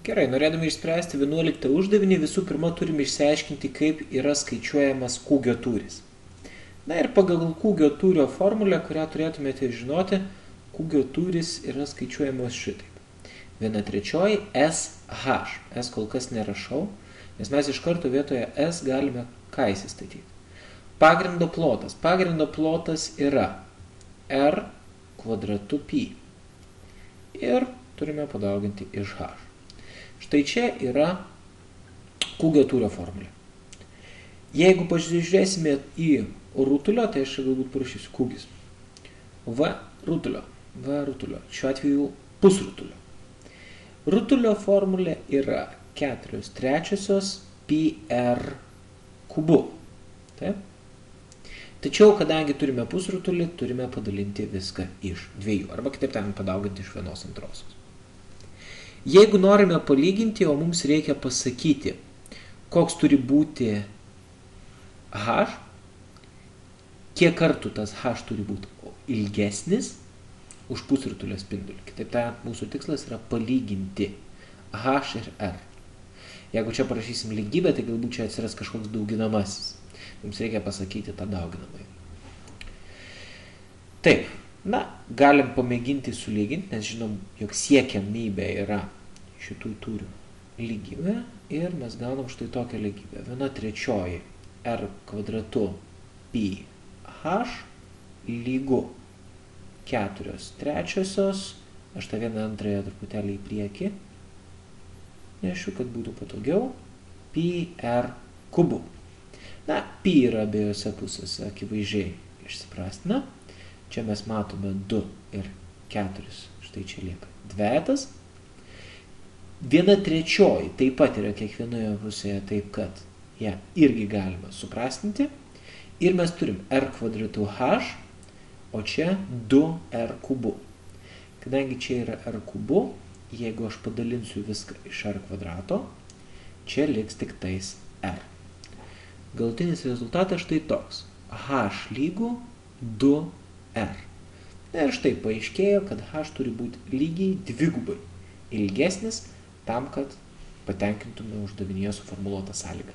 Gerai, norėdami išspręsti 11 uždavinį, visų pirma turime išsiaiškinti, kaip yra skaičiuojamas kūgio tūris. Na ir pagal kūgio tūrio formulę, kurią turėtumėte žinoti, kūgio tūris yra skaičiuojamas šitaip. 1/3 SH. S kol kas nerašau, nes mes iš karto vietoje S galime ką įsistatyti. Pagrindo plotas. Pagrindo plotas yra R kvadratu pi. Ir turime padauginti iš H. Štai čia yra kūgio tūrio formulė. Jeigu pasižiūrėsime į rutulio, tai aš galbūt parašysiu kūgis. V rutulio. Šiuo atveju pusrutulio. Rutulio formulė yra 4/3 πr kubu. Taip? Tačiau, kadangi turime pusrutulį, turime padalinti viską iš 2. Arba kitaip tariant, padauginti iš 1/2. Jeigu norime palyginti, o mums reikia pasakyti, koks turi būti H, kiek kartų tas H turi būti ilgesnis už pusrutulio spindulį. Kitaip tariant, mūsų tikslas yra palyginti H ir R. Jeigu čia parašysim lygybę, tai galbūt čia atsiras kažkoks dauginamasis. Mums reikia pasakyti tą dauginamąjį. Taip, galim pamėginti sulyginti, nes žinom, jog siekiamybė yra šitų tūrių lygybė ir mes gaunam štai tokią lygybę. 1/3 R kvadratu pi H lygu 4/3, aš tą 1/2 truputėlį į priekį nešiu, kad būtų patogiau, pi R kubu. Pi yra abiejose pusėse akivaizdžiai išsiprastina. Čia mes matome 2 ir 4, štai čia lieka dvejetas. 1/3 taip pat yra kiekvienoje pusėje taip, kad ją irgi galima suprastinti. Ir mes turim R kvadratu H, o čia 2R kubu. Kadangi čia yra R kubu, jeigu aš padalinsiu viską iš R kvadrato, čia liks tik tais R. Galutinis rezultatas štai toks. H lygų 2R. Ir štai paaiškėjo, kad H turi būti lygiai dvigubai ilgesnis tam, kad patenkintume uždavinyje suformuluotą sąlygą.